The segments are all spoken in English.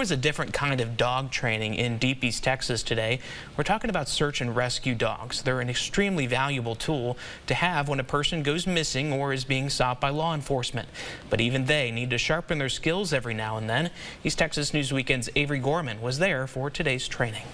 Was a different kind of dog training in Deep East Texas today. We're talking about search and rescue dogs. They're an extremely valuable tool to have when a person goes missing or is being sought by law enforcement. But even they need to sharpen their skills every now and then. East Texas News Weekend's Avery Gorman was there for today's training.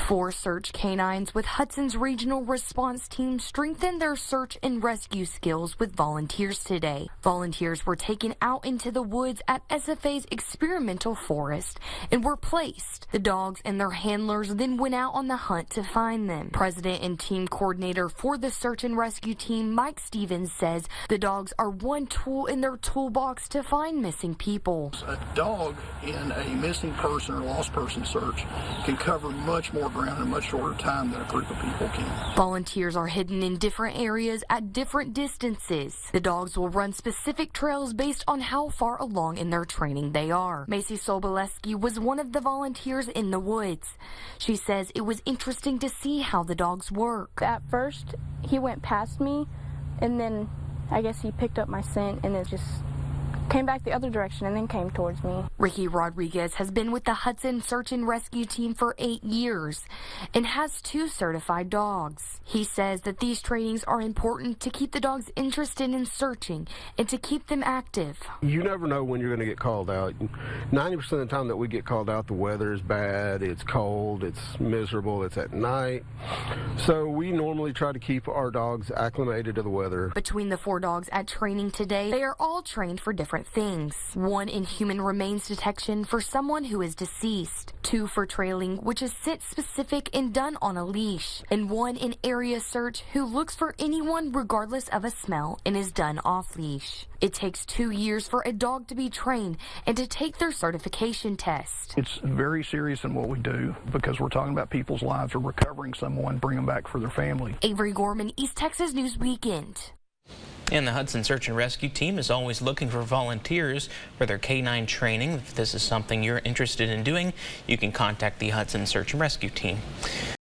4 search canines with Hudson's regional response team strengthened their search and rescue skills with volunteers today. Volunteers were taken out into the woods at SFA's experimental forest and were placed. The dogs and their handlers then went out on the hunt to find them. President and team coordinator for the search and rescue team, Mike Stevens, says the dogs are one tool in their toolbox to find missing people. A dog in a missing person or lost person search can cover much more ground in a much shorter time than a group of people can. Volunteers are hidden in different areas at different distances. The dogs will run specific trails based on how far along in their training they are. Macy Soboleski was one of the volunteers in the woods. She says it was interesting to see how the dogs work. At first, he went past me, and then I guess he picked up my scent and it just came back the other direction and then came towards me. Ricky Rodriguez has been with the Hudson Search and Rescue team for 8 years and has 2 certified dogs. He says that these trainings are important to keep the dogs interested in searching and to keep them active. You never know when you're going to get called out. 90% of the time that we get called out, the weather is bad, it's cold, it's miserable, it's at night. So we normally try to keep our dogs acclimated to the weather. Between the 4 dogs at training today, they are all trained for different things. 1 in human remains detection for someone who is deceased, 2 for trailing, which is scent specific and done on a leash, and 1 in area search who looks for anyone regardless of a smell and is done off leash. It takes 2 years for a dog to be trained and to take their certification test. It's very serious in what we do because we're talking about people's lives or recovering someone, bring them back for their family. Avery Gorman, East Texas News Weekend. And the Hudson Search and Rescue team is always looking for volunteers for their K-9 training. If this is something you're interested in doing, you can contact the Hudson Search and Rescue team.